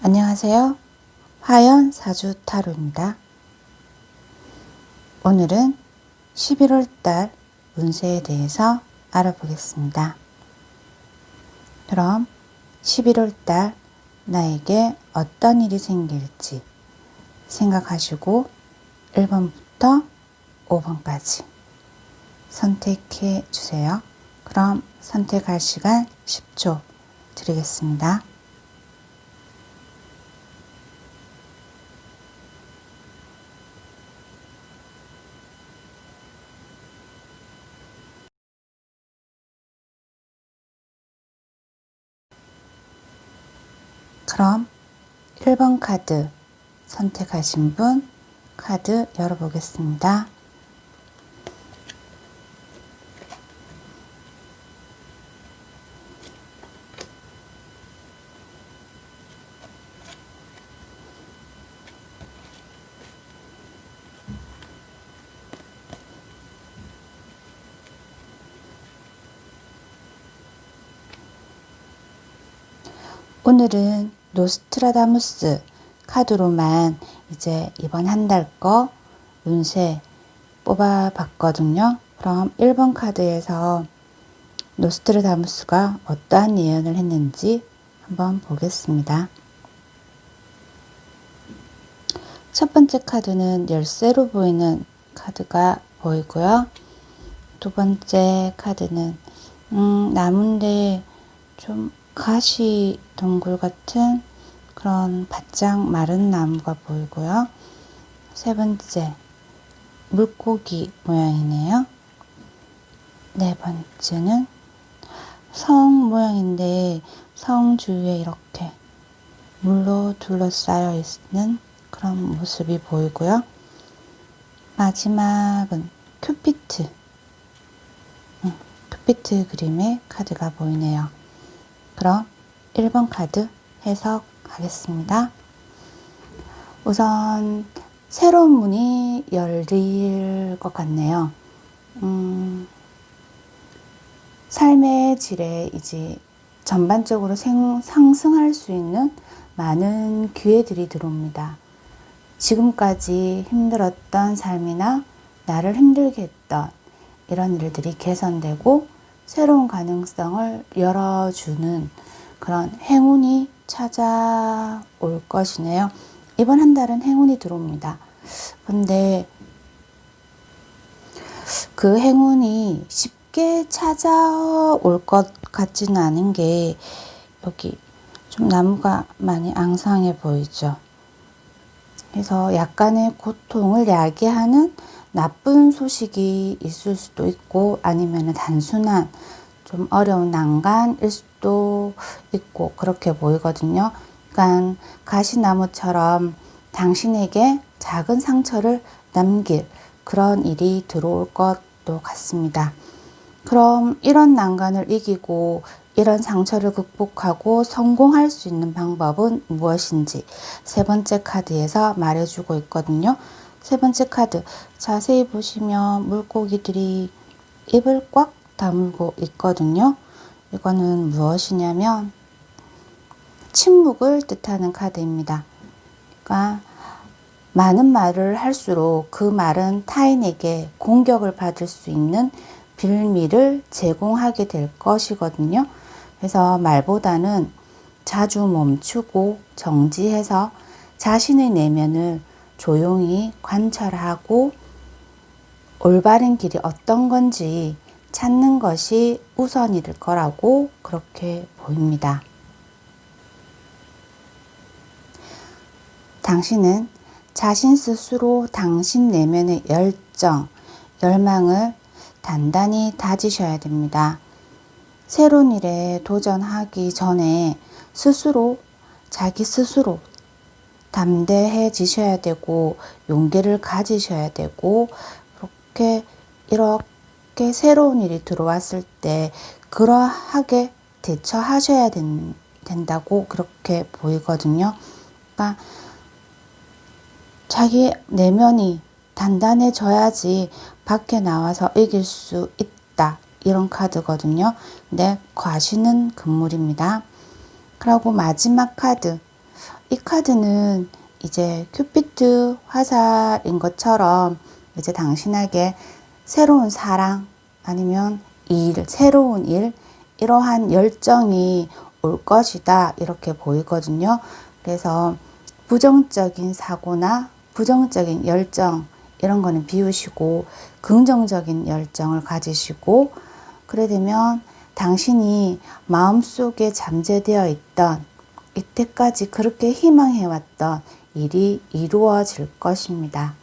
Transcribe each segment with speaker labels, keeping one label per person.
Speaker 1: 안녕하세요. 화연 사주 타로입니다. 오늘은 11월 달 운세에 대해서 알아보겠습니다. 그럼 11월 달 나에게 어떤 일이 생길지 생각하시고 1번부터 5번까지 선택해 주세요. 그럼 선택할 시간 10초 드리겠습니다. 그럼 1번 카드 선택하신 분 카드 열어보겠습니다. 오늘은 노스트라다무스 카드로만 이제 이번 한 달 거 운세 뽑아봤거든요. 그럼 1번 카드에서 노스트라다무스가 어떠한 예언을 했는지 한번 보겠습니다. 첫 번째 카드는 열쇠로 보이는 카드가 보이고요. 두 번째 카드는 나무인데 좀 가시 동굴 같은 그런 바짝 마른 나무가 보이고요. 세 번째 물고기 모양이네요. 네 번째는 성 모양인데 성 주위에 이렇게 물로 둘러싸여 있는 그런 모습이 보이고요. 마지막은 큐피트 그림의 카드가 보이네요. 그럼 1번 카드 해석하겠습니다. 우선 새로운 문이 열릴 것 같네요. 삶의 질에 이제 전반적으로 상승할 수 있는 많은 기회들이 들어옵니다. 지금까지 힘들었던 삶이나 나를 힘들게 했던 이런 일들이 개선되고 새로운 가능성을 열어주는 그런 행운이 찾아올 것이네요. 이번 한 달은 행운이 들어옵니다. 근데 그 행운이 쉽게 찾아올 것 같지는 않은 게 여기 좀 나무가 많이 앙상해 보이죠. 그래서 약간의 고통을 야기하는 나쁜 소식이 있을 수도 있고 아니면 단순한 좀 어려운 난간일 수도 있고 그렇게 보이거든요. 그러니까 가시나무처럼 당신에게 작은 상처를 남길 그런 일이 들어올 것도 같습니다. 그럼 이런 난간을 이기고 이런 상처를 극복하고 성공할 수 있는 방법은 무엇인지 세 번째 카드에서 말해주고 있거든요. 세 번째 카드 자세히 보시면 물고기들이 입을 꽉 다물고 있거든요. 이거는 무엇이냐면 침묵을 뜻하는 카드입니다. 그러니까 많은 말을 할수록 그 말은 타인에게 공격을 받을 수 있는 빌미를 제공하게 될 것이거든요. 그래서 말보다는 자주 멈추고 정지해서 자신의 내면을 조용히 관찰하고 올바른 길이 어떤 건지 찾는 것이 우선이 될 거라고 그렇게 보입니다. 당신은 자신 스스로 당신 내면의 열정, 열망을 단단히 다지셔야 됩니다. 새로운 일에 도전하기 전에 자기 스스로 담대해지셔야 되고 용기를 가지셔야 되고 이렇게 새로운 일이 들어왔을 때 그러하게 대처하셔야 된다고 그렇게 보이거든요. 그러니까 자기 내면이 단단해져야지 밖에 나와서 이길 수 있다. 이런 카드거든요. 근데 과신은 금물입니다. 그리고 마지막 카드 이 카드는 이제 큐피트 화살인 것처럼 이제 당신에게 새로운 사랑 아니면 일, 새로운 일, 이러한 열정이 올 것이다 이렇게 보이거든요. 그래서 부정적인 사고나 부정적인 열정 이런 거는 비우시고 긍정적인 열정을 가지시고, 그래 되면 당신이 마음속에 잠재되어 있던 이때까지 그렇게 희망해왔던 일이 이루어질 것입니다.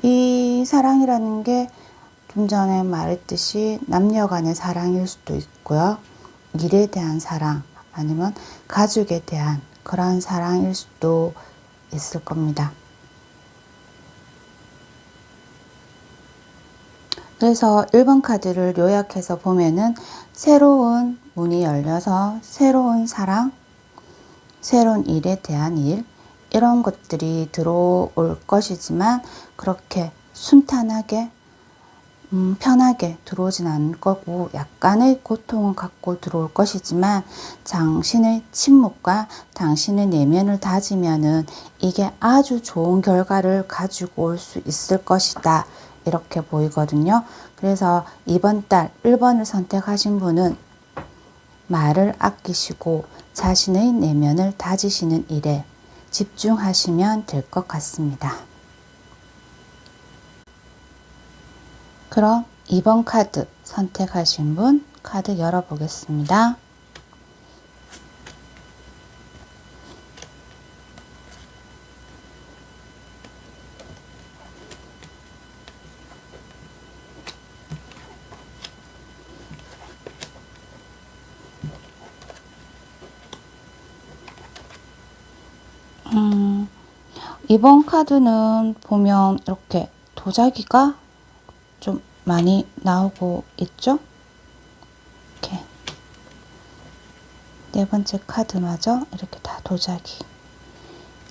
Speaker 1: 이 사랑이라는 게 좀 전에 말했듯이 남녀 간의 사랑일 수도 있고요. 일에 대한 사랑 아니면 가족에 대한 그런 사랑일 수도 있을 겁니다. 그래서 1번 카드를 요약해서 보면은 새로운 문이 열려서 새로운 사랑, 새로운 일에 대한 일, 이런 것들이 들어올 것이지만 그렇게 순탄하게 편하게 들어오진 않을 거고 약간의 고통을 갖고 들어올 것이지만 당신의 침묵과 당신의 내면을 다지면은 이게 아주 좋은 결과를 가지고 올 수 있을 것이다 이렇게 보이거든요. 그래서 이번 달 1번을 선택하신 분은 말을 아끼시고 자신의 내면을 다지시는 일에 집중하시면 될 것 같습니다. 그럼 2번 카드 선택하신 분 카드 열어보겠습니다. 이번 카드는 보면 이렇게 도자기가 좀 많이 나오고 있죠? 이렇게 네 번째 카드마저 이렇게 다 도자기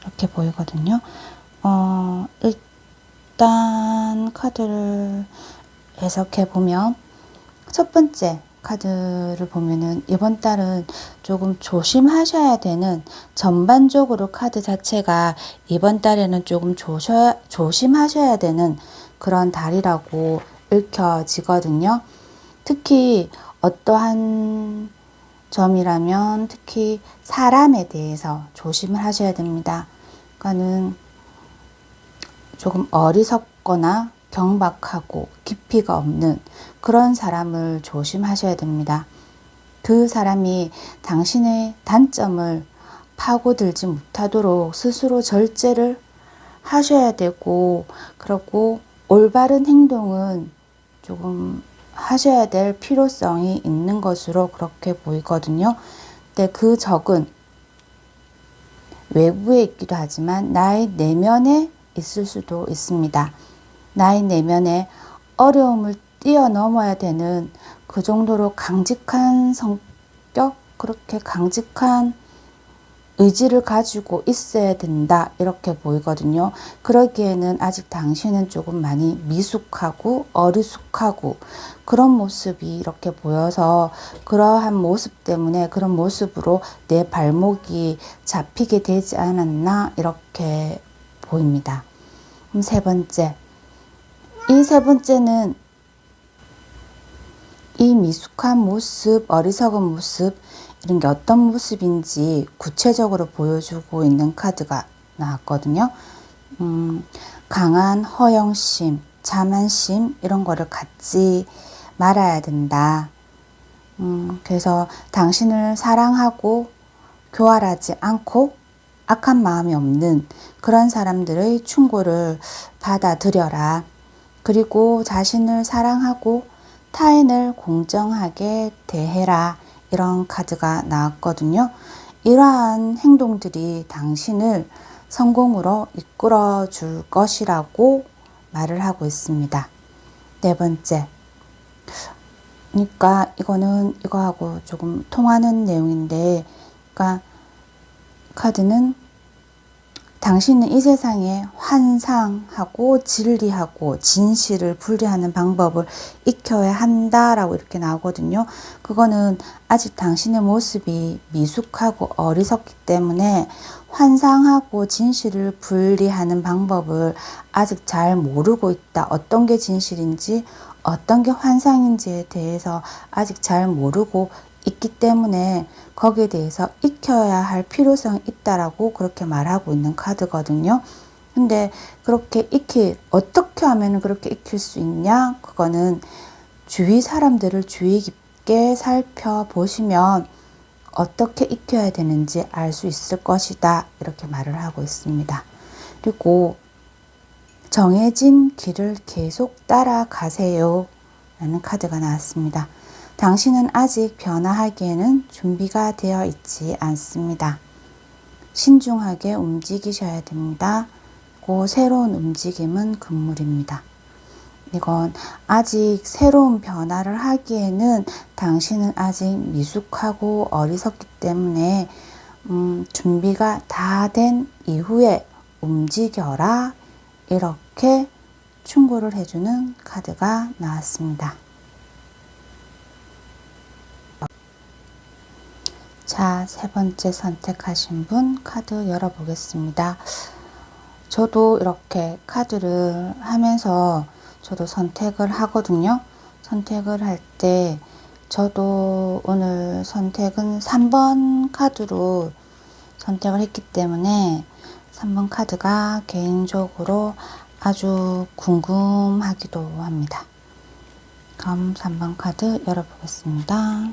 Speaker 1: 이렇게 보이거든요. 일단 카드를 해석해 보면 첫 번째 카드를 보면은 이번 달은 조금 조심하셔야 되는, 전반적으로 카드 자체가 이번 달에는 조금 조심하셔야 되는 그런 달이라고 읽혀지거든요. 특히 어떠한 점이라면 특히 사람에 대해서 조심을 하셔야 됩니다. 그러니까는 조금 어리석거나 경박하고 깊이가 없는 그런 사람을 조심하셔야 됩니다. 그 사람이 당신의 단점을 파고들지 못하도록 스스로 절제를 하셔야 되고, 그리고 올바른 행동은 조금 하셔야 될 필요성이 있는 것으로 그렇게 보이거든요. 근데 그 적은 외부에 있기도 하지만 나의 내면에 있을 수도 있습니다. 나의 내면에 어려움을 뛰어넘어야 되는 그 정도로 강직한 성격, 그렇게 강직한 의지를 가지고 있어야 된다 이렇게 보이거든요. 그러기에는 아직 당신은 조금 많이 미숙하고 어리숙하고 그런 모습이 이렇게 보여서, 그러한 모습 때문에 그런 모습으로 내 발목이 잡히게 되지 않았나 이렇게 보입니다. 그럼 세 번째, 이 세 번째는 이 미숙한 모습, 어리석은 모습, 이런 게 어떤 모습인지 구체적으로 보여주고 있는 카드가 나왔거든요. 강한 허영심, 자만심 이런 거를 갖지 말아야 된다. 그래서 당신을 사랑하고 교활하지 않고 악한 마음이 없는 그런 사람들의 충고를 받아들여라. 그리고 자신을 사랑하고 타인을 공정하게 대해라. 이런 카드가 나왔거든요. 이러한 행동들이 당신을 성공으로 이끌어 줄 것이라고 말을 하고 있습니다. 네 번째. 그러니까 이거는 이거하고 조금 통하는 내용인데, 그러니까 카드는 당신은 이 세상에 환상하고 진리하고 진실을 분리하는 방법을 익혀야 한다라고 이렇게 나오거든요. 그거는 아직 당신의 모습이 미숙하고 어리석기 때문에 환상하고 진실을 분리하는 방법을 아직 잘 모르고 있다. 어떤 게 진실인지 어떤 게 환상인지에 대해서 아직 잘 모르고 있기 때문에 거기에 대해서 익혀야 할 필요성이 있다라고 그렇게 말하고 있는 카드거든요. 근데 그렇게 어떻게 하면 그렇게 익힐 수 있냐? 그거는 주위 사람들을 주의 깊게 살펴보시면 어떻게 익혀야 되는지 알 수 있을 것이다. 이렇게 말을 하고 있습니다. 그리고 정해진 길을 계속 따라가세요. 라는 카드가 나왔습니다. 당신은 아직 변화하기에는 준비가 되어 있지 않습니다. 신중하게 움직이셔야 됩니다. 그 새로운 움직임은 금물입니다. 이건 아직 새로운 변화를 하기에는 당신은 아직 미숙하고 어리석기 때문에 준비가 다 된 이후에 움직여라. 이렇게 충고를 해주는 카드가 나왔습니다. 자, 세 번째 선택하신 분 카드 열어보겠습니다. 저도 이렇게 카드를 하면서 저도 선택을 하거든요. 선택을 할 때 저도 오늘 선택은 3번 카드로 선택을 했기 때문에 3번 카드가 개인적으로 아주 궁금하기도 합니다. 그럼 3번 카드 열어보겠습니다.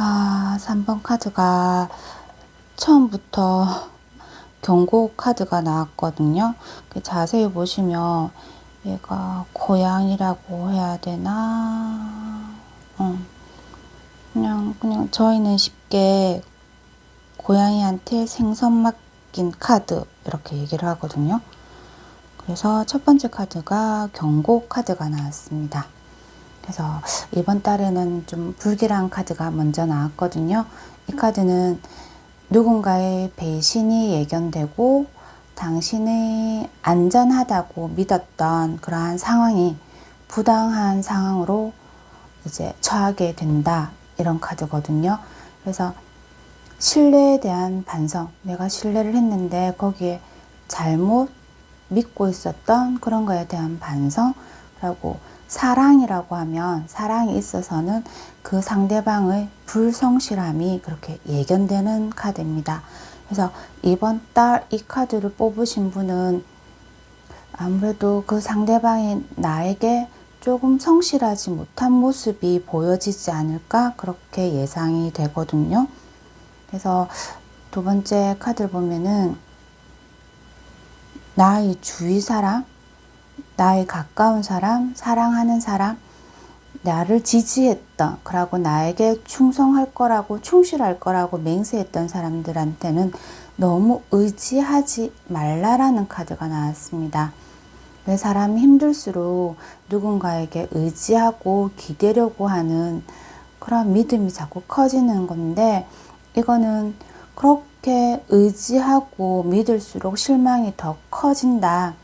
Speaker 1: 아, 3번 카드가 처음부터 경고 카드가 나왔거든요. 자세히 보시면 얘가 고양이라고 해야 되나? 그냥 저희는 쉽게 고양이한테 생선 맡긴 카드 이렇게 얘기를 하거든요. 그래서 첫 번째 카드가 경고 카드가 나왔습니다. 그래서 이번 달에는 좀 불길한 카드가 먼저 나왔거든요. 이 카드는 누군가의 배신이 예견되고 당신이 안전하다고 믿었던 그러한 상황이 부당한 상황으로 이제 처하게 된다. 이런 카드거든요. 그래서 신뢰에 대한 반성, 내가 신뢰를 했는데 거기에 잘못 믿고 있었던 그런 거에 대한 반성이라고 사랑이라고 하면 사랑이 있어서는 그 상대방의 불성실함이 그렇게 예견되는 카드입니다. 그래서 이번 달 이 카드를 뽑으신 분은 아무래도 그 상대방이 나에게 조금 성실하지 못한 모습이 보여지지 않을까 그렇게 예상이 되거든요. 그래서 두 번째 카드를 보면은 나의 주위 사람, 나의 가까운 사람, 사랑하는 사람, 나를 지지했던, 그러고 나에게 충성할 거라고, 충실할 거라고 맹세했던 사람들한테는 너무 의지하지 말라라는 카드가 나왔습니다. 왜 사람이 힘들수록 누군가에게 의지하고 기대려고 하는 그런 믿음이 자꾸 커지는 건데, 이거는 그렇게 의지하고 믿을수록 실망이 더 커진다.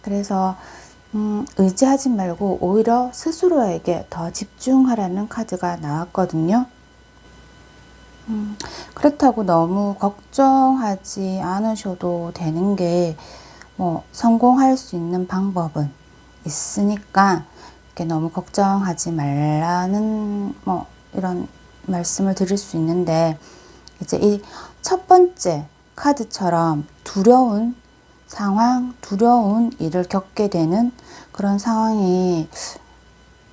Speaker 1: 그래서 의지하지 말고 오히려 스스로에게 더 집중하라는 카드가 나왔거든요. 그렇다고 너무 걱정하지 않으셔도 되는 게 성공할 수 있는 방법은 있으니까 이렇게 너무 걱정하지 말라는 이런 말씀을 드릴 수 있는데, 이제 이 첫 번째 카드처럼 두려운 상황, 두려운 일을 겪게 되는 그런 상황이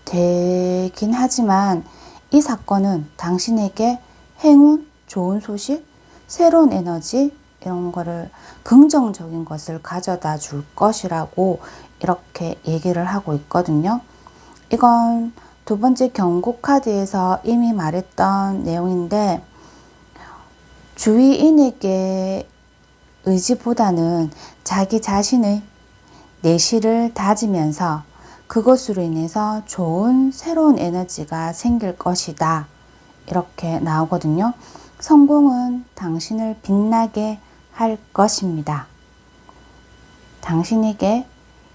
Speaker 1: 되긴 하지만 이 사건은 당신에게 행운, 좋은 소식, 새로운 에너지 이런 거를 긍정적인 것을 가져다 줄 것이라고 이렇게 얘기를 하고 있거든요. 이건 두 번째 경고 카드에서 이미 말했던 내용인데, 주위인에게 의지보다는 자기 자신의 내실을 다지면서 그것으로 인해서 좋은 새로운 에너지가 생길 것이다. 이렇게 나오거든요. 성공은 당신을 빛나게 할 것입니다. 당신에게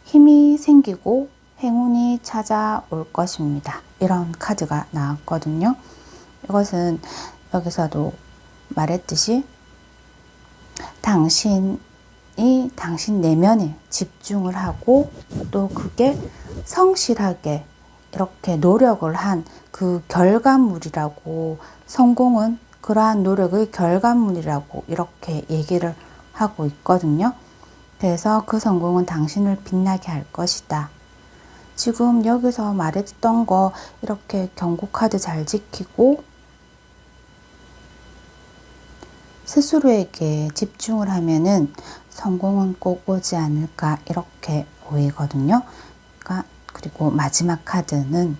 Speaker 1: 힘이 생기고 행운이 찾아올 것입니다. 이런 카드가 나왔거든요. 이것은 여기서도 말했듯이 당신이 당신 내면에 집중을 하고 또 그게 성실하게 이렇게 노력을 한 그 결과물이라고, 성공은 그러한 노력의 결과물이라고 이렇게 얘기를 하고 있거든요. 그래서 그 성공은 당신을 빛나게 할 것이다. 지금 여기서 말했던 거 이렇게 경고 카드 잘 지키고 스스로에게 집중을 하면은 성공은 꼭 오지 않을까 이렇게 보이거든요. 그리고 마지막 카드는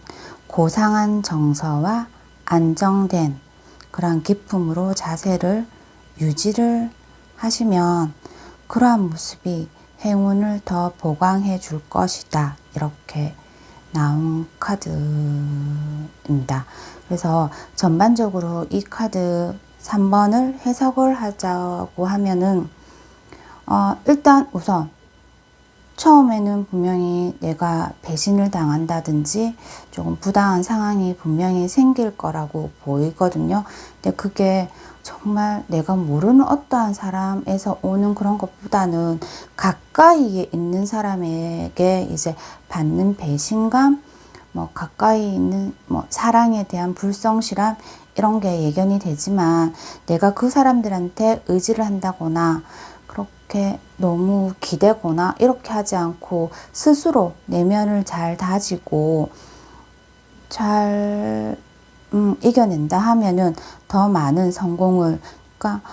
Speaker 1: 고상한 정서와 안정된 그런 기쁨으로 자세를 유지를 하시면 그러한 모습이 행운을 더 보강해 줄 것이다. 이렇게 나온 카드입니다. 그래서 전반적으로 이 카드 3번을 해석을 하자고 하면은 일단 우선 처음에는 분명히 내가 배신을 당한다든지 조금 부당한 상황이 분명히 생길 거라고 보이거든요. 근데 그게 정말 내가 모르는 어떠한 사람에서 오는 그런 것보다는 가까이에 있는 사람에게 이제 받는 배신감, 뭐 가까이 있는 뭐 사랑에 대한 불성실함 이런 게 예견이 되지만 내가 그 사람들한테 의지를 한다거나 그렇게 너무 기대거나 이렇게 하지 않고 스스로 내면을 잘 다지고 잘 이겨낸다 하면은 더 많은 성공을, 그러니까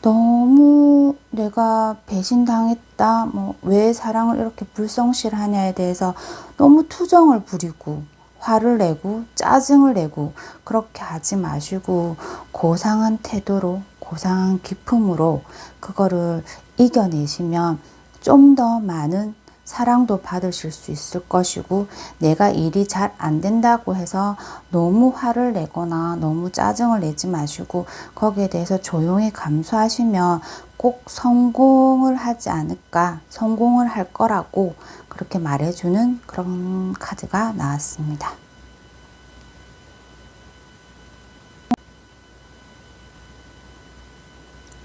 Speaker 1: 너무 내가 배신당했다, 뭐 왜 사랑을 이렇게 불성실하냐에 대해서 너무 투정을 부리고 화를 내고 짜증을 내고 그렇게 하지 마시고 고상한 태도로, 고상한 기품으로 그거를 이겨내시면 좀 더 많은 사랑도 받으실 수 있을 것이고, 내가 일이 잘 안 된다고 해서 너무 화를 내거나 너무 짜증을 내지 마시고 거기에 대해서 조용히 감수하시면 꼭 성공을 하지 않을까, 성공을 할 거라고 그렇게 말해주는 그런 카드가 나왔습니다.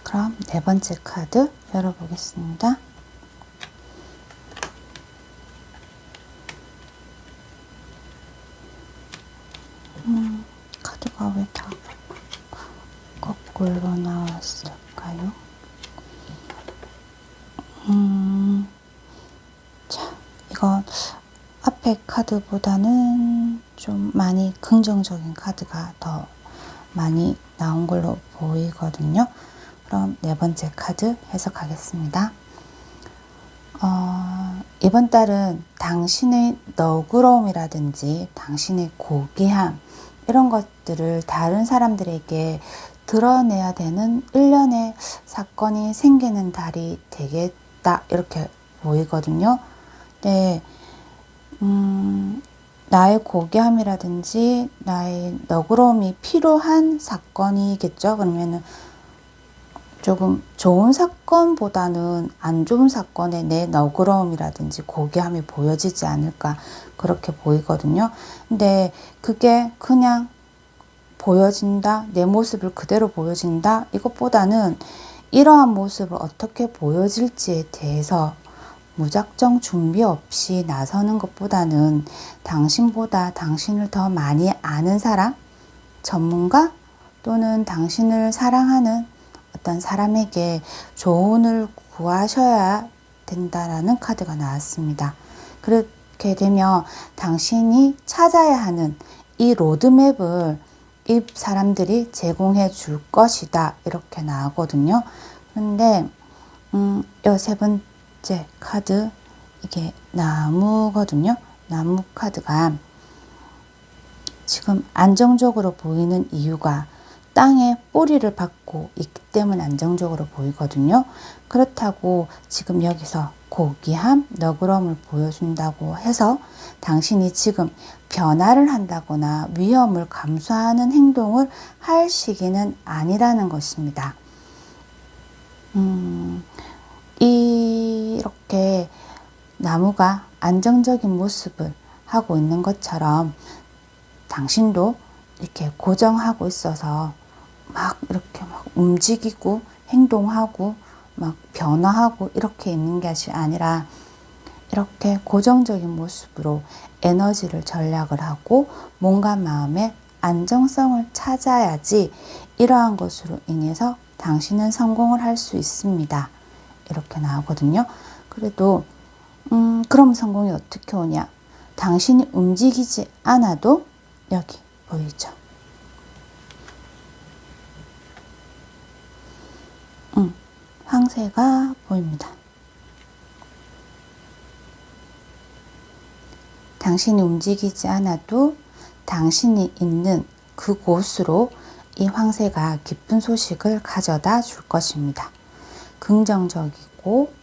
Speaker 1: 그럼 네 번째 카드 열어보겠습니다. 카드가 왜 다 거꾸로 나왔을까요? 자, 이건 앞에 카드보다는 좀 많이 긍정적인 카드가 더 많이 나온 걸로 보이거든요. 그럼 네 번째 카드 해석하겠습니다. 이번 달은 당신의 너그러움이라든지 당신의 고귀함 이런 것들을 다른 사람들에게 드러내야 되는 일련의 사건이 생기는 달이 되겠다 이렇게 보이거든요. 네, 나의 고귀함이라든지 나의 너그러움이 필요한 사건이겠죠. 그러면은 조금 좋은 사건보다는 안 좋은 사건에 내 너그러움이라든지 고귀함이 보여지지 않을까 그렇게 보이거든요. 근데 그게 그냥 보여진다, 내 모습을 그대로 보여진다 이것보다는 이러한 모습을 어떻게 보여질지에 대해서 무작정 준비 없이 나서는 것보다는 당신보다 당신을 더 많이 아는 사람, 전문가 또는 당신을 사랑하는 어떤 사람에게 조언을 구하셔야 된다라는 카드가 나왔습니다. 그렇게 되면 당신이 찾아야 하는 이 로드맵을 이 사람들이 제공해 줄 것이다 이렇게 나오거든요. 그런데 이 세 번째 카드 이게 나무거든요. 나무 카드가 지금 안정적으로 보이는 이유가 땅에 뿌리를 받고 있기 때문에 안정적으로 보이거든요. 그렇다고 지금 여기서 고귀함, 너그러움을 보여준다고 해서 당신이 지금 변화를 한다거나 위험을 감수하는 행동을 할 시기는 아니라는 것입니다. 이렇게 나무가 안정적인 모습을 하고 있는 것처럼 당신도 이렇게 고정하고 있어서 막 이렇게 막 움직이고 행동하고 막 변화하고 이렇게 있는 것이 아니라 이렇게 고정적인 모습으로 에너지를 전략을 하고 몸과 마음의 안정성을 찾아야지 이러한 것으로 인해서 당신은 성공을 할 수 있습니다. 이렇게 나오거든요. 그래도 그럼 성공이 어떻게 오냐? 당신이 움직이지 않아도 여기 보이죠? 황새가 보입니다. 당신이 움직이지 않아도 당신이 있는 그곳으로 이 황새가 기쁜 소식을 가져다 줄 것입니다. 긍정적이고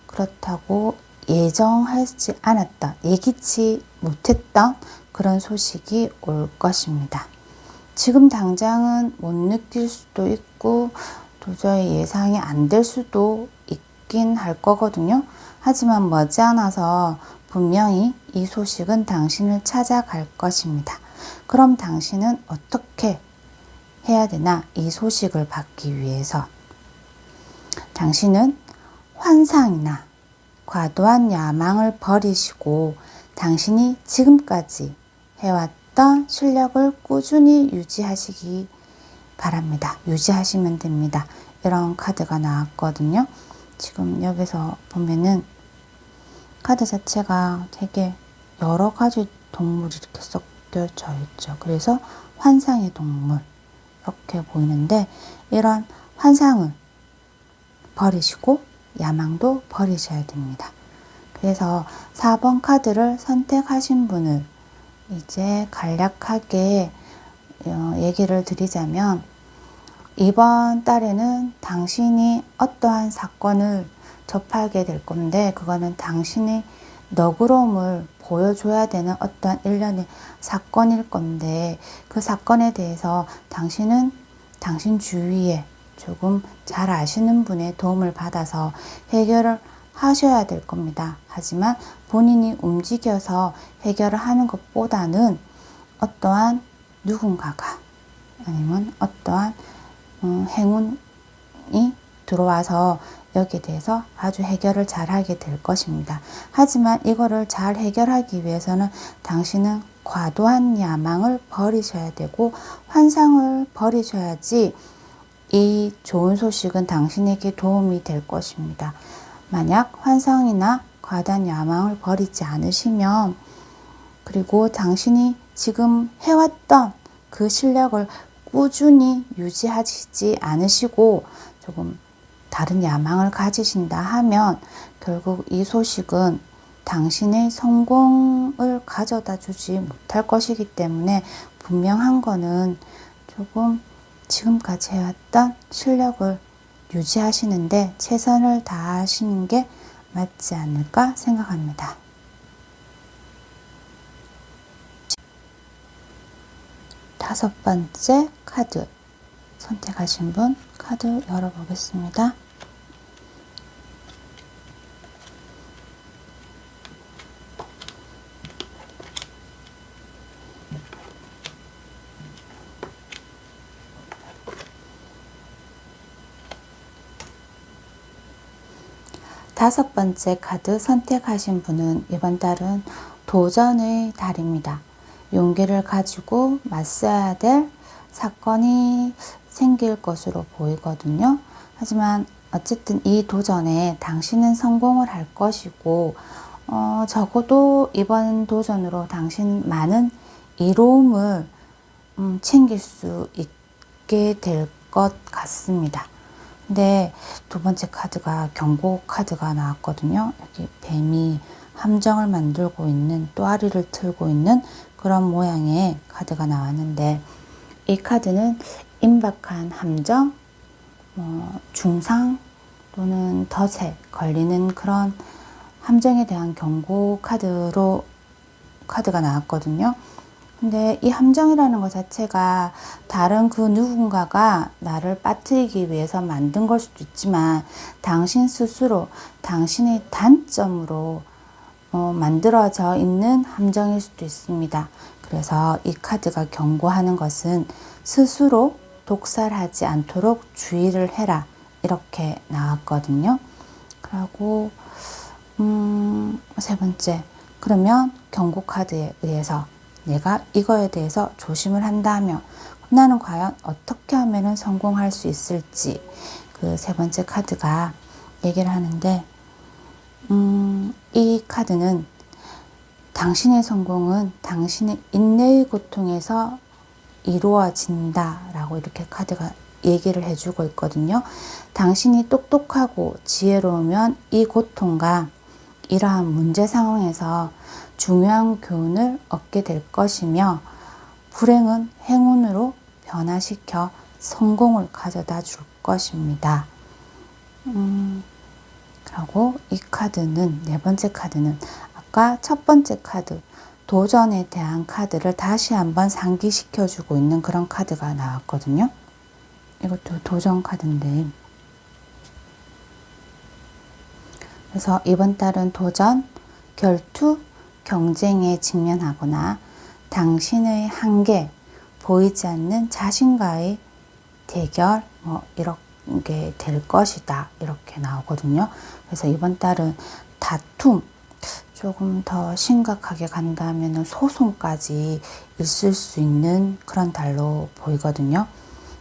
Speaker 1: 그렇다고 예정하지 않았던, 예기치 못했던 그런 소식이 올 것입니다. 지금 당장은 못 느낄 수도 있고 도저히 예상이 안 될 수도 있긴 할 거거든요. 하지만 머지않아서 분명히 이 소식은 당신을 찾아갈 것입니다. 그럼 당신은 어떻게 해야 되나? 이 소식을 받기 위해서 당신은 환상이나 과도한 야망을 버리시고 당신이 지금까지 해왔던 실력을 꾸준히 유지하시기 바랍니다. 유지하시면 됩니다. 이런 카드가 나왔거든요. 지금 여기서 보면은 카드 자체가 되게 여러 가지 동물이 이렇게 섞여져 있죠. 그래서 환상의 동물 이렇게 보이는데 이런 환상을 버리시고 야망도 버리셔야 됩니다. 그래서 4번 카드를 선택하신 분을 이제 간략하게 얘기를 드리자면 이번 달에는 당신이 어떠한 사건을 접하게 될 건데 그거는 당신의 너그러움을 보여줘야 되는 어떠한 일련의 사건일 건데 그 사건에 대해서 당신은 당신 주위에 조금 잘 아시는 분의 도움을 받아서 해결을 하셔야 될 겁니다. 하지만 본인이 움직여서 해결을 하는 것보다는 어떠한 누군가가 아니면 어떠한 행운이 들어와서 여기에 대해서 아주 해결을 잘 하게 될 것입니다. 하지만 이거를 잘 해결하기 위해서는 당신은 과도한 야망을 버리셔야 되고 환상을 버리셔야지 이 좋은 소식은 당신에게 도움이 될 것입니다. 만약 환상이나 과다한 야망을 버리지 않으시면 그리고 당신이 지금 해왔던 그 실력을 꾸준히 유지하시지 않으시고 조금 다른 야망을 가지신다 하면 결국 이 소식은 당신의 성공을 가져다 주지 못할 것이기 때문에 분명한 거는 조금 지금까지 해왔던 실력을 유지하시는데 최선을 다하시는 게 맞지 않을까 생각합니다. 다섯 번째 카드 선택하신 분 카드 열어보겠습니다. 다섯 번째 카드 선택하신 분은 이번 달은 도전의 달입니다. 용기를 가지고 맞서야 될 사건이 생길 것으로 보이거든요. 하지만 어쨌든 이 도전에 당신은 성공을 할 것이고 적어도 이번 도전으로 당신 많은 이로움을 챙길 수 있게 될 것 같습니다. 근데 두 번째 카드가 경고 카드가 나왔거든요. 여기 뱀이 함정을 만들고 있는 또아리를 틀고 있는 그런 모양의 카드가 나왔는데 이 카드는 임박한 함정, 중상 또는 덫에 걸리는 그런 함정에 대한 경고 카드가 나왔거든요. 근데 이 함정이라는 것 자체가 다른 그 누군가가 나를 빠뜨리기 위해서 만든 걸 수도 있지만 당신 스스로 당신의 단점으로 만들어져 있는 함정일 수도 있습니다. 그래서 이 카드가 경고하는 것은 스스로 독살하지 않도록 주의를 해라, 이렇게 나왔거든요. 그리고 세 번째, 그러면 경고 카드에 의해서 내가 이거에 대해서 조심을 한다면 나는 과연 어떻게 하면 성공할 수 있을지, 그 세 번째 카드가 얘기를 하는데, 이 카드는 당신의 성공은 당신의 인내의 고통에서 이루어진다 라고 이렇게 카드가 얘기를 해주고 있거든요. 당신이 똑똑하고 지혜로우면 이 고통과 이러한 문제 상황에서 중요한 교훈을 얻게 될 것이며, 불행은 행운으로 변화시켜 성공을 가져다 줄 것입니다. 그리고 이 카드는, 네 번째 카드는 아까 첫 번째 카드 도전에 대한 카드를 다시 한번 상기시켜 주고 있는 그런 카드가 나왔거든요. 이것도 도전 카드인데, 그래서 이번 달은 도전, 결투, 경쟁에 직면하거나 당신의 한계, 보이지 않는 자신과의 대결, 이런 게 될 것이다, 이렇게 나오거든요. 그래서 이번 달은 다툼, 조금 더 심각하게 간다면 소송까지 있을 수 있는 그런 달로 보이거든요.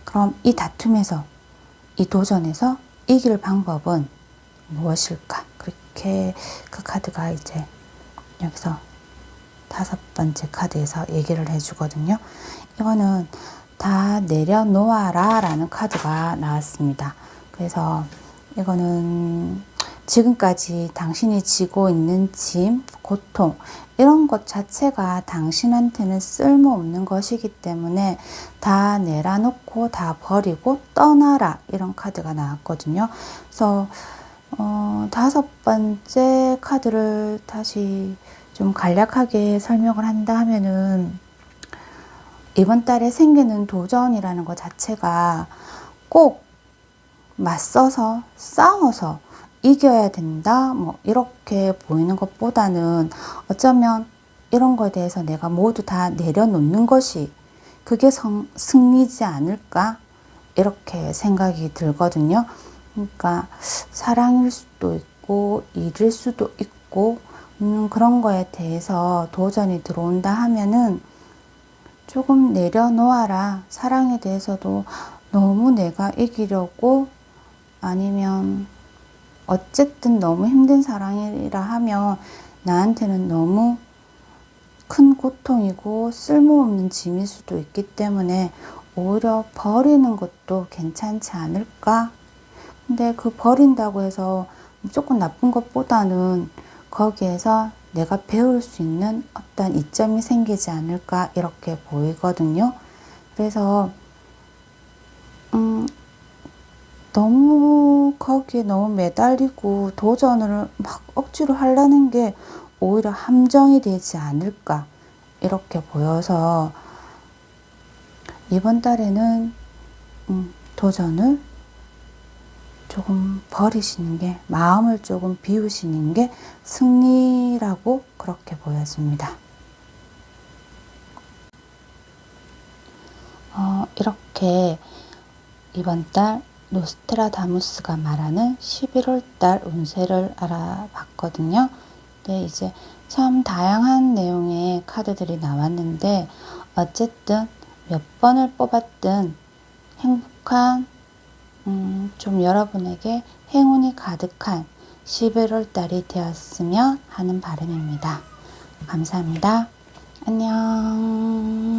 Speaker 1: 그럼 이 다툼에서, 이 도전에서 이길 방법은 무엇일까? 그렇게 그 카드가 이제 여기서 다섯 번째 카드에서 얘기를 해주거든요. 이거는 다 내려놓아라 라는 카드가 나왔습니다. 그래서 이거는 지금까지 당신이 지고 있는 짐, 고통, 이런 것 자체가 당신한테는 쓸모없는 것이기 때문에 다 내려놓고 다 버리고 떠나라, 이런 카드가 나왔거든요. 그래서 다섯 번째 카드를 다시 좀 간략하게 설명을 한다 하면은, 이번 달에 생기는 도전이라는 것 자체가 꼭 맞서서 싸워서 이겨야 된다, 이렇게 보이는 것보다는 어쩌면 이런 거에 대해서 내가 모두 다 내려놓는 것이 그게 승리지 않을까, 이렇게 생각이 들거든요. 그러니까 사랑일 수도 있고 일일 수도 있고 그런 거에 대해서 도전이 들어온다 하면은 조금 내려놓아라. 사랑에 대해서도 너무 내가 이기려고, 아니면 어쨌든 너무 힘든 사랑이라 하면 나한테는 너무 큰 고통이고 쓸모없는 짐일 수도 있기 때문에 오히려 버리는 것도 괜찮지 않을까? 근데 그 버린다고 해서 무조건 나쁜 것보다는 거기에서 내가 배울 수 있는 어떤 이점이 생기지 않을까, 이렇게 보이거든요. 그래서 너무 거기에 너무 매달리고 도전을 막 억지로 하려는 게 오히려 함정이 되지 않을까, 이렇게 보여서 이번 달에는 도전을 조금 버리시는 게, 마음을 조금 비우시는 게 승리라고 그렇게 보여집니다. 이렇게 이번 달 노스트라다무스가 말하는 11월 달 운세를 알아봤거든요. 네, 이제 참 다양한 내용의 카드들이 나왔는데, 어쨌든 몇 번을 뽑았든 행복한, 좀 여러분에게 행운이 가득한 11월 달이 되었으면 하는 바람입니다. 감사합니다. 안녕.